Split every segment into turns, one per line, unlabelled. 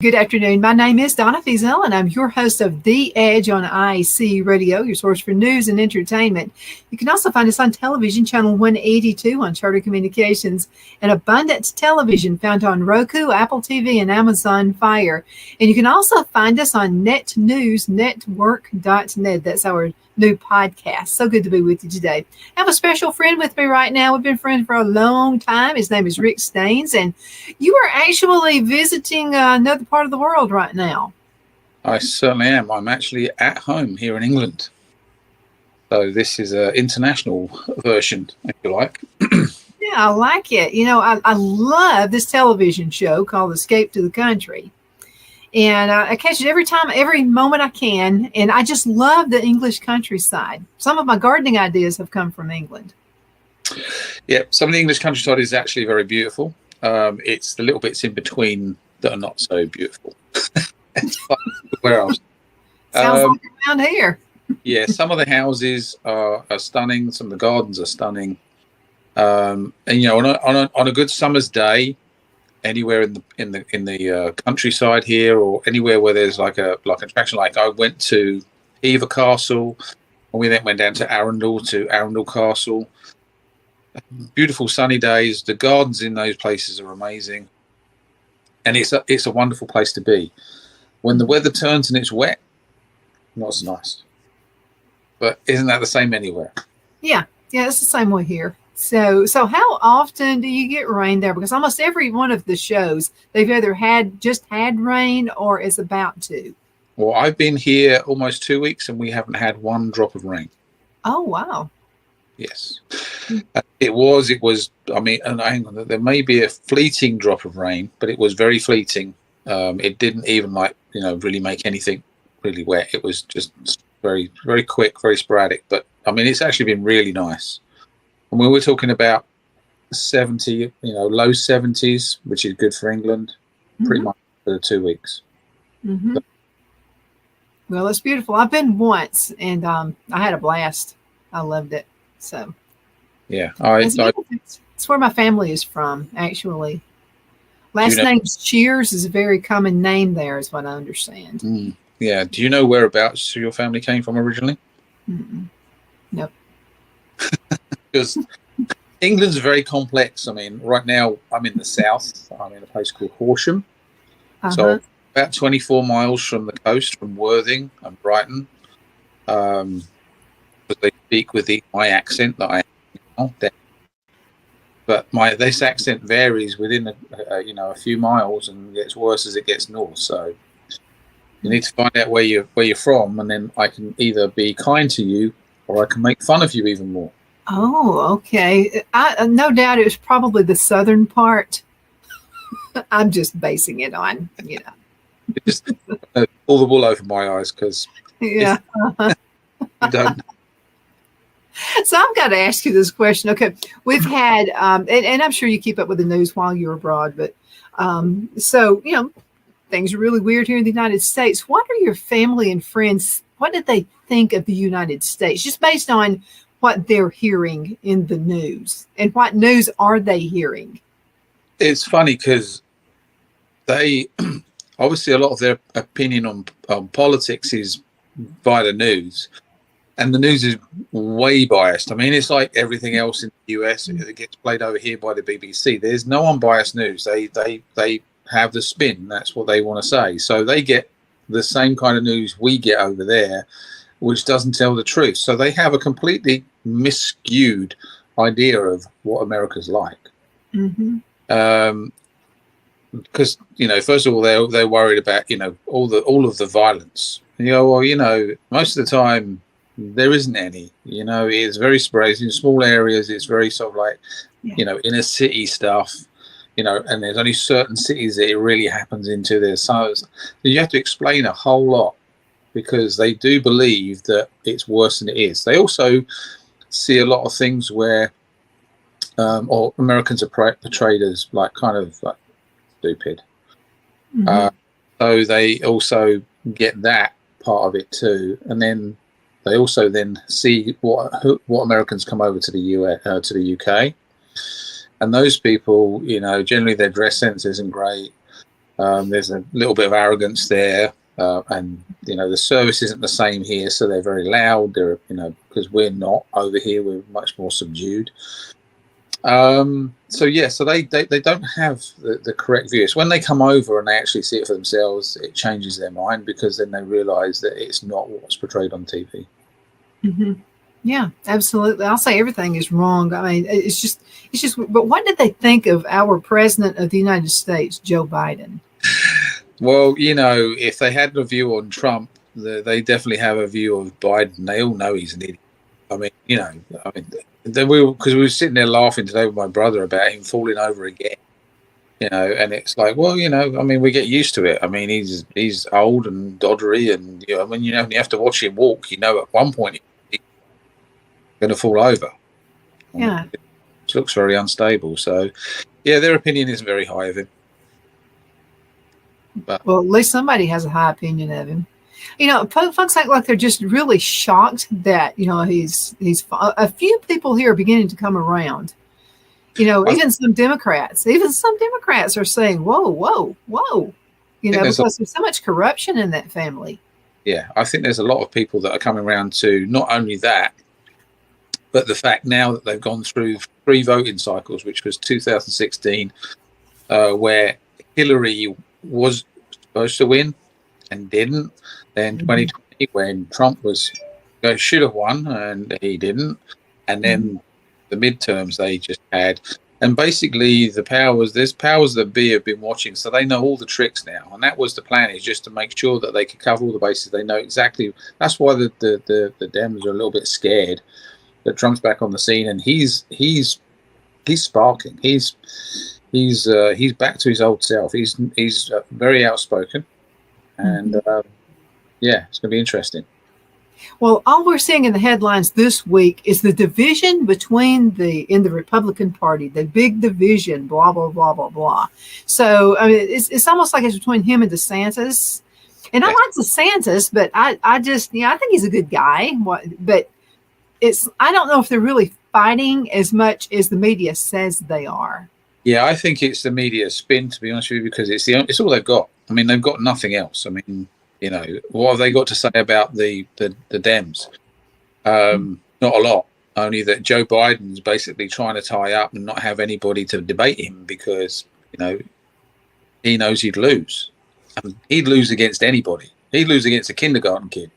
Good afternoon. My name is Donna Fiesel, and I'm your host of The Edge on IC Radio, your source for news and entertainment. You can also find us on television, channel 182 on Charter Communications, and Abundance Television, found on Roku, Apple TV, and Amazon Fire. And you can also find us on netnewsnetwork.net. That's our new podcast. So good to be with you today. I have a special friend with me right now. We've been friends for a long time. His name is Rick Staines, and you are actually visiting another part of the world right now.
I certainly am. I'm actually at home here in England. So this is an international version, if you like.
Yeah, I like it. You know, I love this television show called Escape to the Country. And I catch it every moment I can. And I just love the English countryside. Some of my gardening ideas have come from England.
Yeah, some of the English countryside is actually very beautiful. It's the little bits in between that are not so beautiful. Where else?
Sounds like around here.
Yeah, some of the houses are stunning. Some of the gardens are stunning. And you know, on a good summer's day, anywhere in the countryside here, or anywhere where there's like an attraction, like I went to Hever Castle, and we then went down to Arundel Castle. Beautiful sunny days. The gardens in those places are amazing, and it's a wonderful place to be. When the weather turns and it's wet, not as nice. But isn't that the same anywhere? Yeah,
it's the same way here. So how often do you get rain there? Because almost every one of the shows, they've either just had rain or is about to.
Well, I've been here almost 2 weeks and we haven't had one drop of rain.
Oh, wow.
Yes. It was, I mean, and hang on, there may be a fleeting drop of rain, but it was very fleeting. It didn't even really make anything really wet. It was just very, very quick, very sporadic. But I mean, it's actually been really nice. And when we're talking about 70, low 70s, which is good for England, pretty much for the 2 weeks.
Mm-hmm. Well, it's beautiful. I've been once, and I had a blast. I loved it. So,
yeah,
it's where my family is from, actually. Last name Cheers is a very common name there, is what I understand.
Yeah. Do you know whereabouts your family came from originally?
Nope.
Because England's very complex. I mean, right now I'm in the south. I'm in a place called Horsham. So about 24 miles from the coast, from Worthing and Brighton. But they speak with my accent that I have now. But this accent varies within a few miles and gets worse as it gets north. So you need to find out where you're from, and then I can either be kind to you or I can make fun of you even more.
Oh, okay. No doubt it was probably the southern part. I'm just basing it on,
Just pull the wool over my eyes because
yeah.
I don't.
So I've got to ask you this question. Okay, we've had, and I'm sure you keep up with the news while you're abroad, but things are really weird here in the United States. What are your family and friends? What did they think of the United States, just based on what they're hearing in the news, and what news are they hearing? It's
funny because they obviously a lot of their opinion on politics is by the news, and the news is way biased. I mean, it's like everything else in the US. It gets played over here by the BBC. There's no unbiased news. They have the spin. That's what they want to say. So they get the same kind of news we get over there, which doesn't tell the truth. So they have a completely miscued idea of what America's like. Because first of all, they're worried about all of the violence. And you go, well, most of the time there isn't any. It's very sporadic in small areas. It's very sort of like inner city stuff. And there's only certain cities that it really happens into. So you have to explain a whole lot, because they do believe that it's worse than it is. They also see a lot of things where or Americans are portrayed as kind of stupid. So they also get that part of it too, and then they also see what Americans come over to the to the UK, and those people, generally their dress sense isn't great. There's a little bit of arrogance there, and the service isn't the same here, so they're very loud. They're because we're not over here, we're much more subdued. So they don't have the correct view. It's when they come over and they actually see it for themselves, it changes their mind, because then they realize that it's not what's portrayed on TV.
Mm-hmm. Yeah, absolutely. I'll say everything is wrong. I mean, it's just. But what did they think of our president of the United States, Joe Biden?
Well, if they had a view on Trump, they definitely have a view of Biden. They all know he's an idiot. I mean, because we were sitting there laughing today with my brother about him falling over again. And it's like, well, we get used to it. I mean, he's old and doddery, and you have to watch him walk. At one point he's going to fall over.
Yeah,
it looks very unstable. So, yeah, their opinion isn't very high of him. But
well, at least somebody has a high opinion of him. Folks act like they're just really shocked that he's a few people here are beginning to come around. Even some Democrats are saying, whoa, because there's so much corruption in that family.
Yeah, I think there's a lot of people that are coming around to not only that, but the fact now that they've gone through 3 voting cycles, which was 2016, where Hillary was supposed to win and didn't. Then 2020, when Trump should have won and he didn't. And then the midterms they just had. And basically there's powers that be have been watching, so they know all the tricks now. And that was the plan, is just to make sure that they could cover all the bases. They know exactly. That's why the Dems are a little bit scared that Trump's back on the scene, and he's sparking. He's back to his old self. He's very outspoken, and it's going to be interesting.
Well, all we're seeing in the headlines this week is the division in the Republican Party, the big division, blah blah blah blah blah. So I mean, it's almost like it's between him and DeSantis, and I like DeSantis, but I just I think he's a good guy. But I don't know if they're really fighting as much as the media says they are.
Yeah, I think it's the media spin, to be honest with you, because it's all they've got. I mean, they've got nothing else. I mean, what have they got to say about the Dems? Not a lot. Only that Joe Biden's basically trying to tie up and not have anybody to debate him, because he knows he'd lose. He'd lose against anybody. He'd lose against a kindergarten kid.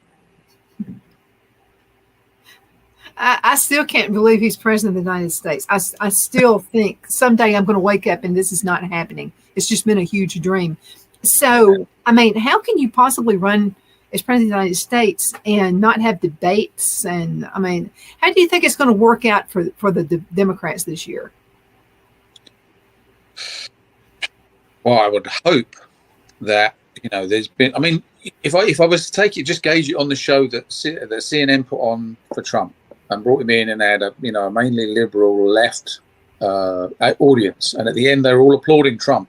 I still can't believe he's president of the United States. I still think someday I'm going to wake up and this is not happening. It's just been a huge dream. So, I mean, how can you possibly run as president of the United States and not have debates? And I mean, how do you think it's going to work out for the Democrats this year?
Well, I would hope that there's been. I mean, if I was to take it, just gauge it on the show that CNN put on for Trump and brought him in and had a mainly liberal left audience, and at the end they're all applauding Trump.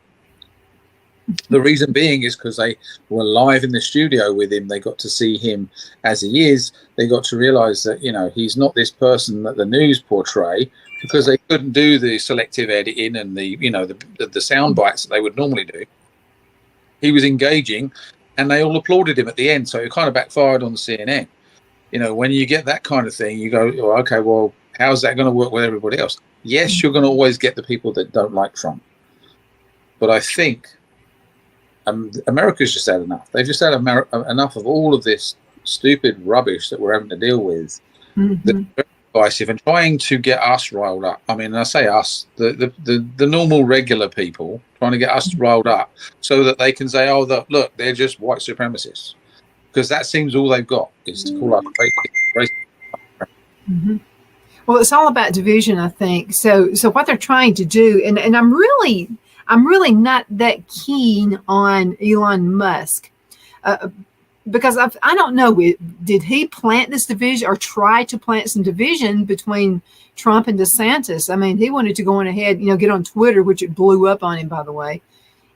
The reason being is because they were live in the studio with him. They got to see him as he is. They got to realize that he's not this person that the news portray, because they couldn't do the selective editing and the sound bites that they would normally do. He was engaging, and they all applauded him at the end. So it kind of backfired on CNN. When you get that kind of thing, you go, oh, okay, well, how's that going to work with everybody else? Yes, you're going to always get the people that don't like Trump. But I think America's just had enough. They've just had enough of all of this stupid rubbish that we're having to deal with. That's very divisive and trying to get us riled up. I mean, I say us, the normal regular people, trying to get us riled up so that they can say, oh, look, they're just white supremacists. Because that seems all they've got is to call up race.
Well, it's all about division, I think. So what they're trying to do, and I'm really not that keen on Elon Musk, because I don't know, did he plant this division or try to plant some division between Trump and DeSantis? I mean, he wanted to go on ahead, get on Twitter, which it blew up on him, by the way,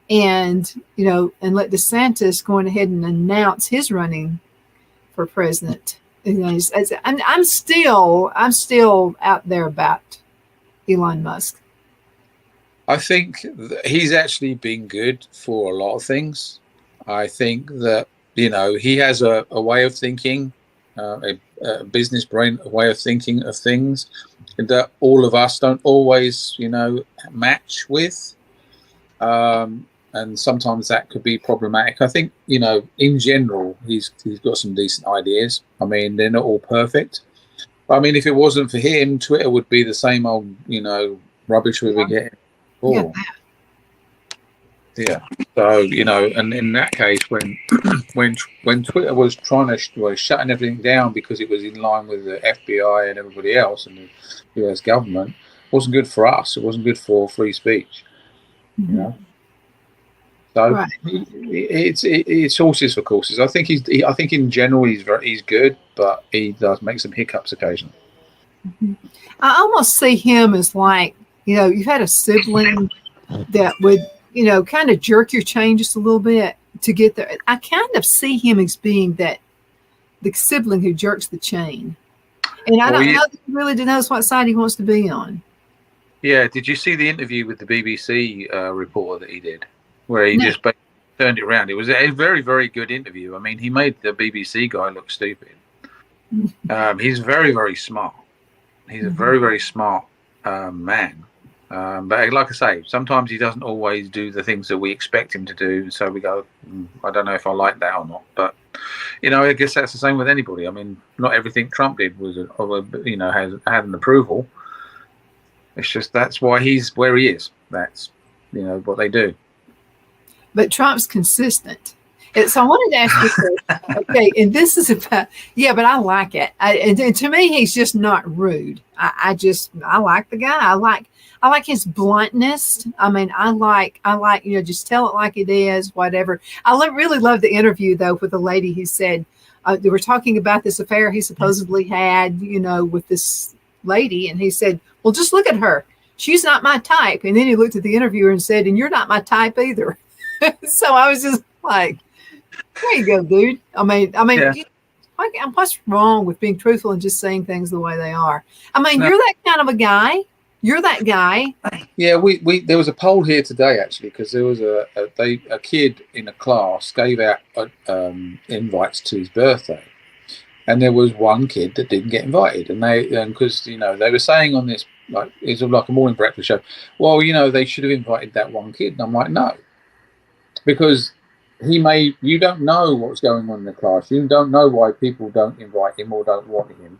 and let DeSantis go on ahead and announce his running for president. I'm still out there about Elon Musk.
I think he's actually been good for a lot of things. I think that, he has a way of thinking, a business brain, a way of thinking of things that all of us don't always, match with. And sometimes that could be problematic. I think, in general, he's got some decent ideas. I mean, they're not all perfect. But, I mean, if it wasn't for him, Twitter would be the same old, rubbish we were getting before. Yeah. So, and in that case, when when Twitter was shutting everything down because it was in line with the FBI and everybody else and the US government, it wasn't good for us. It wasn't good for free speech.
Mm-hmm.
So
right.
it's horses for courses. I think I think in general he's good, but he does make some hiccups occasionally.
Mm-hmm. I almost see him as like, you've had a sibling that would, kind of jerk your chain just a little bit to get there. I kind of see him as being the sibling who jerks the chain. And I don't know that he really knows what side he wants to be on.
Yeah. Did you see the interview with the BBC reporter that he did, where he just turned it around? It was a very, very good interview. I mean, he made the BBC guy look stupid. He's very, very smart. He's a very, very smart man. But like I say, sometimes he doesn't always do the things that we expect him to do. So we go, I don't know if I like that or not. But, I guess that's the same with anybody. I mean, not everything Trump did was, had an approval. It's just that's why he's where he is. That's, what they do.
But Trump's consistent. So I wanted to ask you this. Okay, and this is about, but I like it. And to me, he's just not rude. I like the guy. I like his bluntness. I mean, I like, just tell it like it is, whatever. I really love the interview, though, with the lady who said, they were talking about this affair he supposedly had, with this lady. And he said, well, just look at her. She's not my type. And then he looked at the interviewer and said, and you're not my type either. So I was just like, there you go, dude. I mean, what's wrong with being truthful and just saying things the way they are? I mean, you're that kind of a guy. You're that guy.
Yeah, we there was a poll here today actually because there was a kid in a class gave out invites to his birthday, and there was one kid that didn't get invited, and because they were saying on this it's like a morning breakfast show. Well, they should have invited that one kid, and I'm like, no, because you don't know what's going on in the class. You don't know why people don't invite him or don't want him.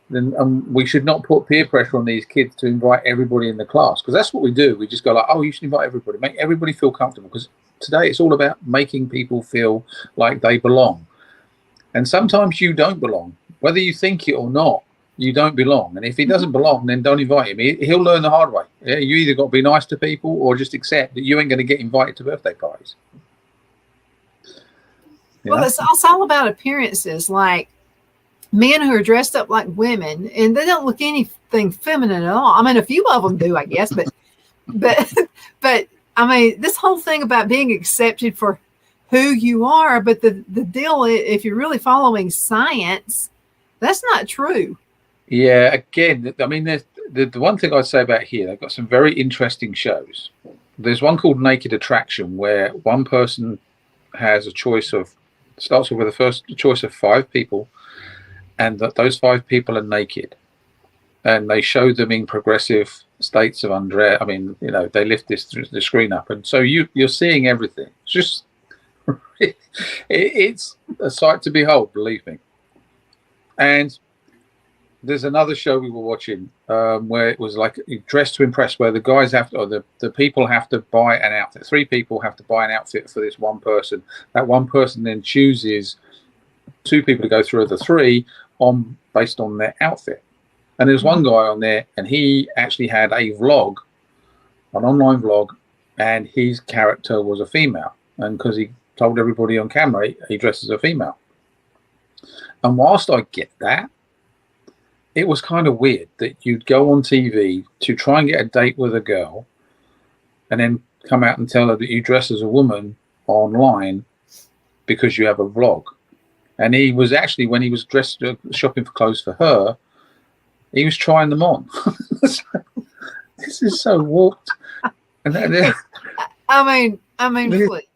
Then we should not put peer pressure on these kids to invite everybody in the class, because that's what we do. We just go like, oh, you should invite everybody, make everybody feel comfortable, because today it's all about making people feel like they belong. And sometimes you don't belong, whether you think it or not. You don't belong, and if he doesn't belong, then don't invite him. He'll learn the hard way. Yeah? You either got to be nice to people or just accept that you ain't going to get invited to birthday parties.
Well, it's all about appearances. Like men who are dressed up like women, and they don't look anything feminine at all. I mean, a few of them do, I guess, but I mean, this whole thing about being accepted for who you are, but the deal, if you're really following science, that's not true.
Yeah, again, I mean, the one thing I'd say about here, they've got some very interesting shows. There's one called Naked Attraction, where one person has a choice of, starts with the first choice of 5 people, and those 5 people are naked, and they show them in progressive states of undress. I mean, they lift the screen up, and so you're seeing everything. It's just it's a sight to behold, believe me. And there's another show we were watching where it was like Dress to Impress, where the guys have to, or the people have to buy an outfit. 3 people have to buy an outfit for this one person. That one person then chooses 2 people to go through the 3 based on their outfit. And there's one guy on there, and he actually had a vlog, an online vlog, and his character was a female. And because he told everybody on camera he dressed as a female. And whilst I get that, it was kind of weird that you'd go on TV to try and get a date with a girl and then come out and tell her that you dress as a woman online because you have a vlog. And he was actually, when he was dressed shopping for clothes for her, he was trying them on. This is so warped.
I mean, please.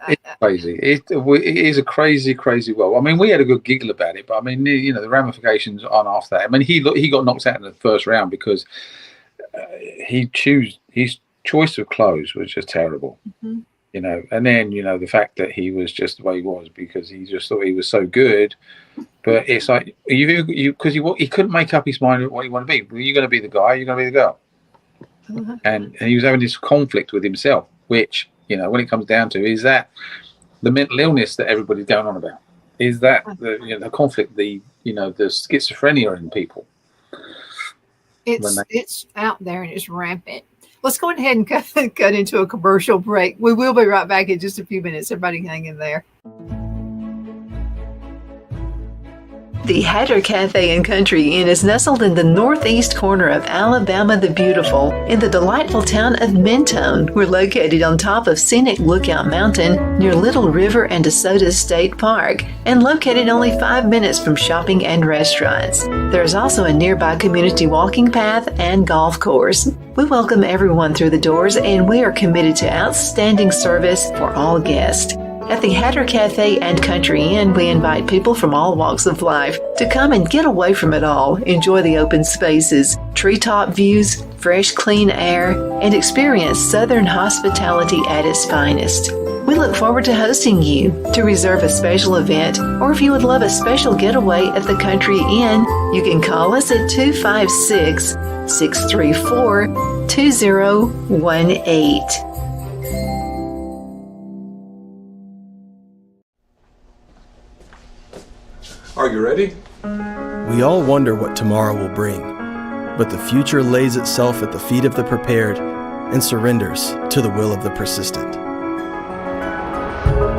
It's crazy. It is a crazy, crazy world. I mean, we had a good giggle about it, but I mean, the ramifications on after that. I mean, he got knocked out in the first round because his choice of clothes was just terrible.
Mm-hmm.
And then the fact that he was just the way he was because he just thought he was so good. But it's like because he couldn't make up his mind what he wanted to be. Were you going to be the guy? You're going to be the girl.
Mm-hmm.
And he was having this conflict with himself, which when it comes down to, is that the mental illness that everybody's going on about? Is that the conflict, the schizophrenia in people?
It's out there and it's rampant. Let's go ahead and cut into a commercial break. We will be right back in just a few minutes. Everybody hang in there. The Hatter Cafe and Country Inn is nestled in the northeast corner of Alabama the Beautiful in the delightful town of Mentone. We're located on top of scenic Lookout Mountain near Little River and DeSoto State Park and located only 5 minutes from shopping and restaurants. There is also a nearby community walking path and golf course. We welcome everyone through the doors and we are committed to outstanding service for all guests. At the Hatter Cafe and Country Inn, we invite people from all walks of life to come and get away from it all, enjoy the open spaces, treetop views, fresh, clean air, and experience Southern hospitality at its finest. We look forward to hosting you. To reserve a special event, or if you would love a special getaway at the Country Inn, you can call us at 256-634-2018.
Are you ready?
We all wonder what tomorrow will bring, but the future lays itself at the feet of the prepared and surrenders to the will of the persistent.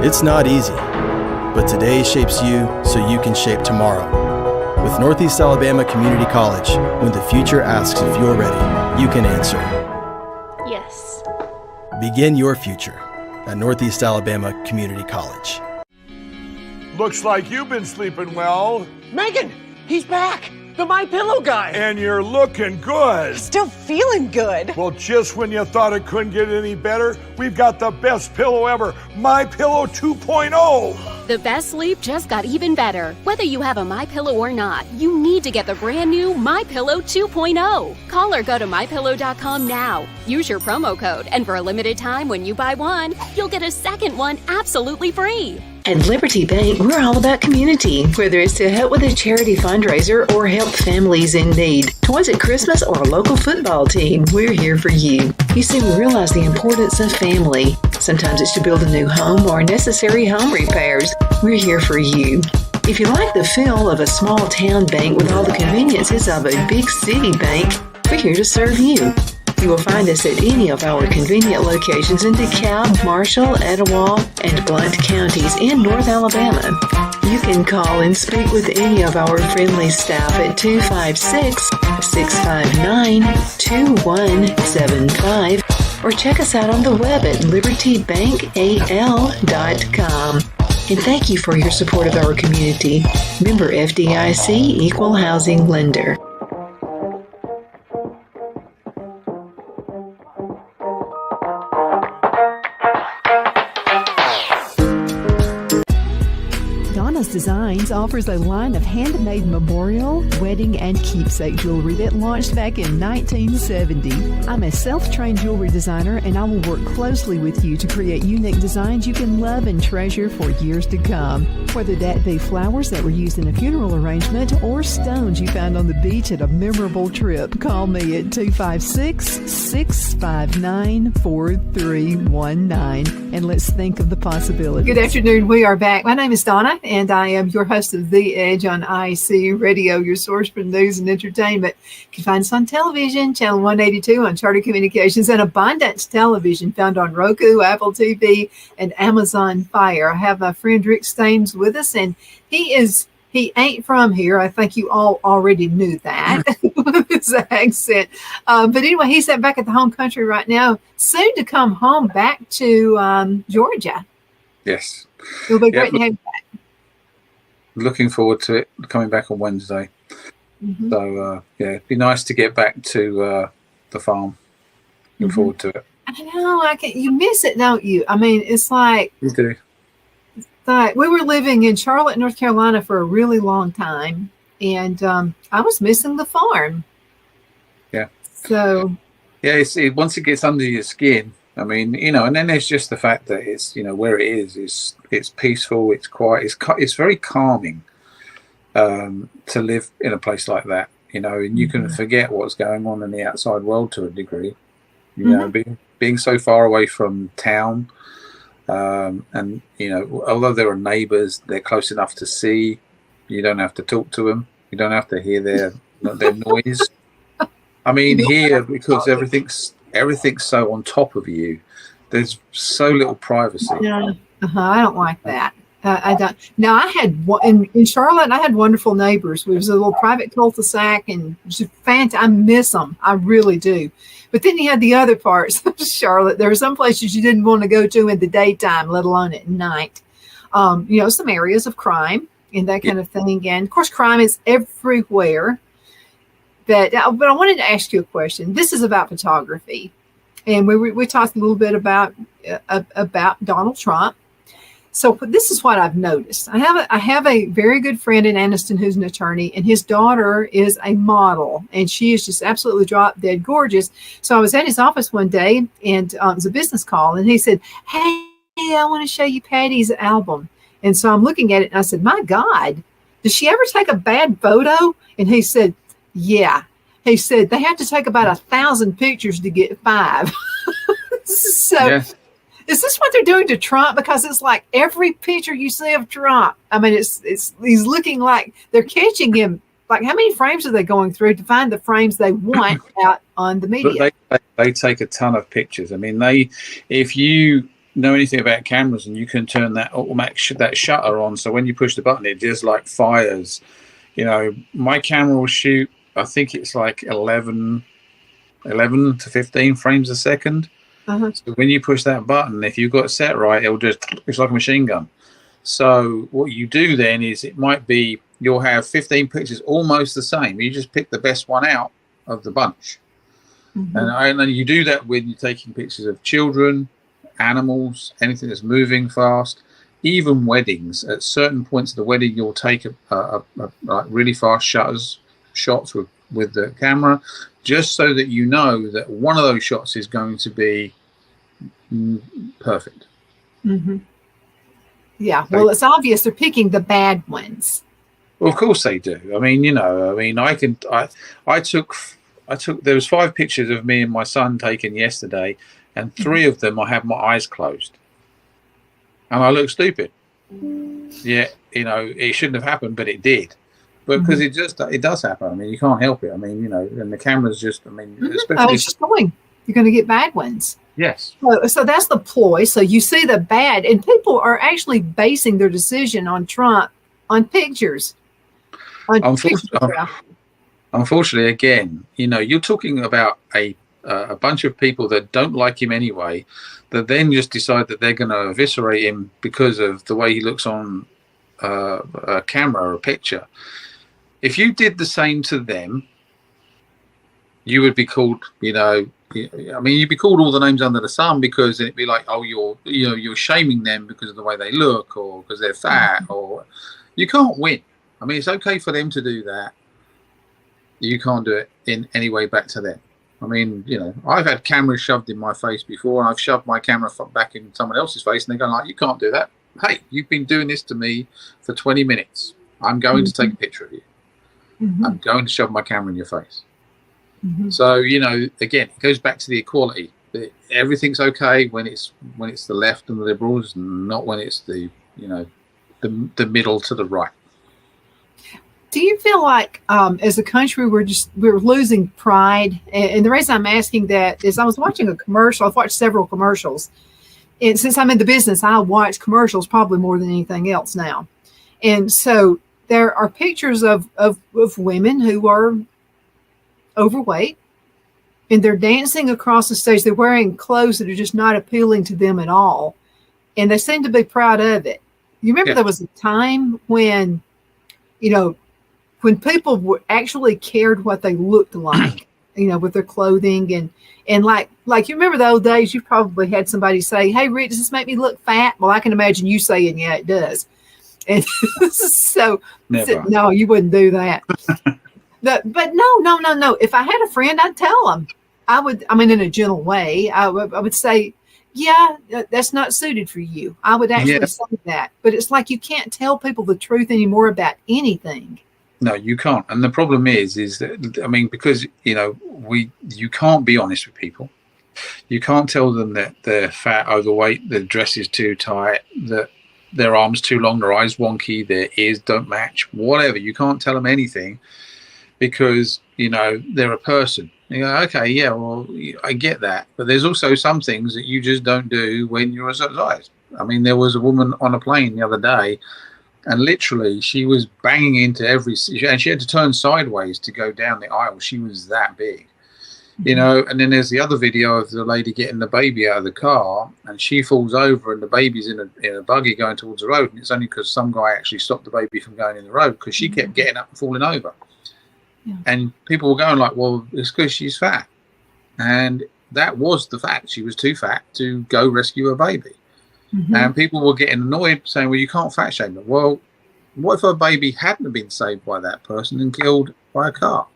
It's not easy, but today shapes you so you can shape tomorrow. With Northeast Alabama Community College, when the future asks if you're ready, you can answer.
Yes.
Begin your future at Northeast Alabama Community College.
Looks like you've been sleeping well.
Megan, he's back. The MyPillow guy.
And you're looking good.
Still feeling good.
Well, just when you thought it couldn't get any better, we've got the best pillow ever, MyPillow 2.0.
The best sleep just got even better. Whether you have a MyPillow or not, you need to get the brand new MyPillow 2.0. Call or go to MyPillow.com now. Use your promo code, and for a limited time when you buy one, you'll get a second one absolutely free.
At Liberty Bank, we're all about community, whether it's to help with a charity fundraiser or help families in need. Toys at Christmas or a local football team, we're here for you. You see, we realize the importance of family. Sometimes it's to build a new home or necessary home repairs. We're here for you. If you like the feel of a small town bank with all the conveniences of a big city bank, we're here to serve you. You will find us at any of our convenient locations in DeKalb, Marshall, Etowah, and Blount counties in North Alabama. You can call and speak with any of our friendly staff at 256-659-2175 or check us out on the web at libertybankal.com. And thank you for your support of our community. Member FDIC Equal Housing Lender. Designs offers a line of handmade memorial, wedding, and keepsake jewelry that launched back in 1970. I'm a self-trained jewelry designer, and I will work closely with you to create unique designs you can love and treasure for years to come. Whether that be flowers that were used in a funeral arrangement or stones you found on the beach at a memorable trip, call me at 256-659-4319, and let's think of the possibilities. Good afternoon. We are back. My name is Donna, and I am your host of The Edge on IC Radio, your source for news and entertainment. You can find us on television, channel 182 on Charter Communications, and Abundance Television, found on Roku, Apple TV, and Amazon Fire. I have my friend Rick Staines with us, and he ain't from here. I think you all already knew that with his accent. But anyway, he's back at the home country right now, soon to come home back to Georgia.
Yes.
It'll be great to have you back.
Looking forward to it, coming back on Wednesday. Mm-hmm. So, it'd be nice to get back to the farm. Looking forward to it.
I know, I can. You miss it, don't you? I mean, it's like
You do.
we were living in Charlotte, North Carolina for a really long time, and I was missing the farm.
Yeah.
So
Yeah, once it gets under your skin, I mean, and then there's just the fact that it's, where it is, it's peaceful, it's quiet, it's very calming to live in a place like that, and you can forget what's going on in the outside world to a degree, being so far away from town, and although there are neighbors, they're close enough to see. You don't have to talk to them. You don't have to hear their noise. I mean, here, because everything's so on top of you, there's so little privacy.
Yeah, I don't like that. I don't. Now, I had in Charlotte, I had wonderful neighbors. It was a little private cul-de-sac, and just fantastic. I miss them. I really do. But then you had the other parts of Charlotte. There were some places you didn't want to go to in the daytime, let alone at night. Some areas of crime and that kind of thing. And of course, crime is everywhere. But I wanted to ask you a question. This is about photography, and we talked a little bit about Donald Trump. So this is what I've noticed. I have a very good friend in Anniston who's an attorney, and his daughter is a model, and she is just absolutely drop dead gorgeous. So I was at his office one day, and it was a business call, and he said, "Hey, I want to show you Patty's album." And so I'm looking at it, and I said, "My God, does she ever take a bad photo?" And he said, "Yeah." He said they have to take about 1,000 pictures to get 5. So
Yeah.
Is this what they're doing to Trump? Because it's like every picture you see of Trump, I mean, he's looking like they're catching him. Like, how many frames are they going through to find the frames they want out on the media?
But they take a ton of pictures. I mean, if you know anything about cameras, and you can turn that automatic that shutter on, so when you push the button, it just like fires. My camera will shoot, I think it's like 11 to 15 frames a second. So when you push that button, if you've got it set right, it's like a machine gun. So what you do then is it might be you'll have 15 pictures almost the same. You just pick the best one out of the bunch. And then you do that when you're taking pictures of children, animals, anything that's moving fast, even weddings. At certain points of the wedding, you'll take a really fast shots with the camera, just so that you know that one of those shots is going to be perfect. Yeah, well, it's obvious they're picking the bad ones. Well, of course they do. I mean, I took there was 5 pictures of me and my son taken yesterday, and 3 of them I had my eyes closed, and I look stupid. Yeah, it shouldn't have happened, but it did. But because it does happen. I mean, you can't help it. I mean, and the camera's just, especially. It's just going. You're going to get bad ones. Yes. So that's the ploy. So you see the bad, and people are actually basing their decision on Trump on pictures. Unfortunately, again, you're talking about a bunch of people that don't like him anyway, that then just decide that they're going to eviscerate him because of the way he looks on a camera or a picture. If you did the same to them, you would be called, you'd be called all the names under the sun, because it'd be like, oh, you're shaming them because of the way they look, or because they're fat, or you can't win. I mean, it's okay for them to do that. You can't do it in any way back to them. I mean, I've had cameras shoved in my face before, and I've shoved my camera back in someone else's face, and they're going like, you can't do that. Hey, you've been doing this to me for 20 minutes. I'm going to take a picture of you. I'm going to shove my camera in your face. So, again, it goes back to the equality. Everything's okay when it's the left and the liberals, not when it's the middle to the right. Do you feel like as a country we're losing pride? And the reason I'm asking that is I was watching a commercial. I've watched several commercials. And since I'm in the business, I watch commercials probably more than anything else now. And so there are pictures of women who are overweight, and they're dancing across the stage. They're wearing clothes that are just not appealing to them at all. And they seem to be proud of it. You remember there was a time when, when people actually cared what they looked like
with their clothing and like you remember the old days, you probably had somebody say, "Hey, Rick, does this make me look fat?" Well, I can imagine you saying, "Yeah, it does." And so no, you wouldn't do that. But no. If I had a friend, I'd tell them. In a gentle way, I would say, "Yeah, that's not suited for you." I would actually say that. But it's like you can't tell people the truth anymore about anything.
No, you can't. And the problem is that, because, you can't be honest with people. You can't tell them that they're fat, overweight, their dress is too tight, that their arms too long, their eyes wonky, their ears don't match, whatever. You can't tell them anything because, they're a person. You go, okay, yeah, well, I get that. But there's also some things that you just don't do when you're a certain size. There was a woman on a plane the other day, and literally she was banging into and she had to turn sideways to go down the aisle. She was that big, and then there's the other video of the lady getting the baby out of the car, and she falls over and the baby's in a buggy going towards the road. And it's only because some guy actually stopped the baby from going in the road because she kept getting up and falling over. Yeah. And people were going like, well, it's because she's fat. And that was the fact. She was too fat to go rescue her baby. Mm-hmm. And people were getting annoyed saying, well, you can't fat shame her. Well, what if her baby hadn't been saved by that person and killed by a car?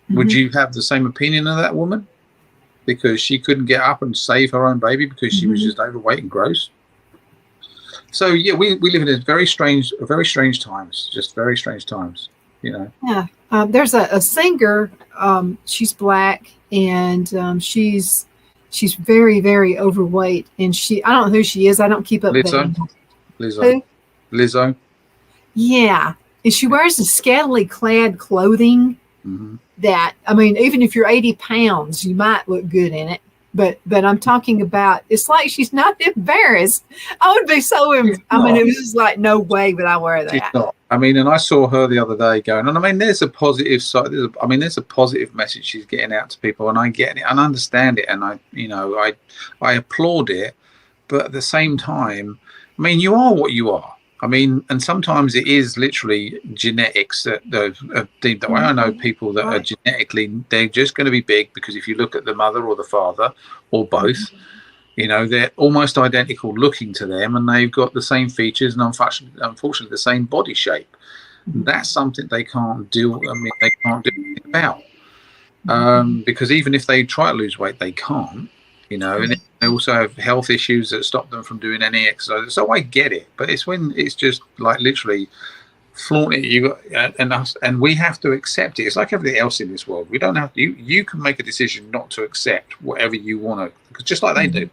Mm-hmm. Would you have the same opinion of that woman? Because she couldn't get up and save her own baby because she was just overweight and gross? So, yeah, we live in very strange times, just very strange times,
Yeah. There's a singer, she's black, and she's very, very overweight, and I don't know who she is. I don't keep up with
Lizzo.
Yeah. And she wears the scantily clad clothing that, even if you're 80 pounds, you might look good in it. But I'm talking about, it's like she's not embarrassed. I would be so, it was just like, no way would I wear that.
She's not. And I saw her the other day going, and there's a positive side. There's a positive message she's getting out to people, and I get it and I understand it, and I applaud it. But at the same time, you are what you are. And sometimes it is literally genetics that are deemed that way. I know people that are genetically, they're just going to be big because if you look at the mother or the father or both, they're almost identical looking to them, and they've got the same features and unfortunately the same body shape. That's something they can't do. They can't do anything about because even if they try to lose weight, they can't. And they also have health issues that stop them from doing any exercise. So I get it, but it's when it's just like literally flaunting and we have to accept it. It's like everything else in this world. We don't have to. You can make a decision not to accept whatever you want to, because just like they do.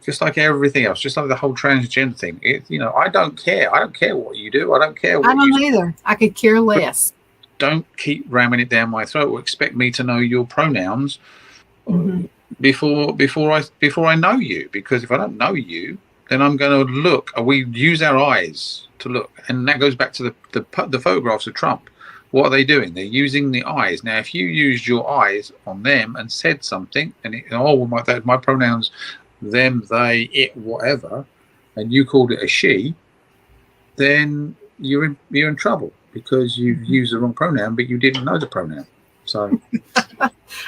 Just like everything else, just like the whole transgender thing. I don't care. I don't care what you do. I don't care.
I don't either. I could care less.
Don't keep ramming it down my throat or expect me to know your pronouns. Before I know you, because if I don't know you, then I'm going to look. We use our eyes to look, and that goes back to the photographs of Trump. What are they doing? They're using the eyes. Now, if you used your eyes on them and said something, and my pronouns, them, they, it, whatever, and you called it a she, then you're in trouble because you've used the wrong pronoun, but you didn't know the pronoun. So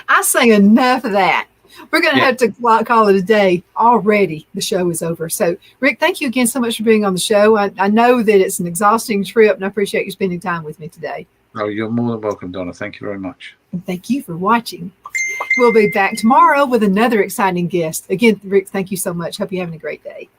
I say enough of that. We're going to have to call it a day already. The show is over. So, Rick, thank you again so much for being on the show. I know that it's an exhausting trip, and I appreciate you spending time with me today.
Oh, you're more than welcome, Donna. Thank you very much.
And thank you for watching. We'll be back tomorrow with another exciting guest. Again, Rick, thank you so much. Hope you're having a great day.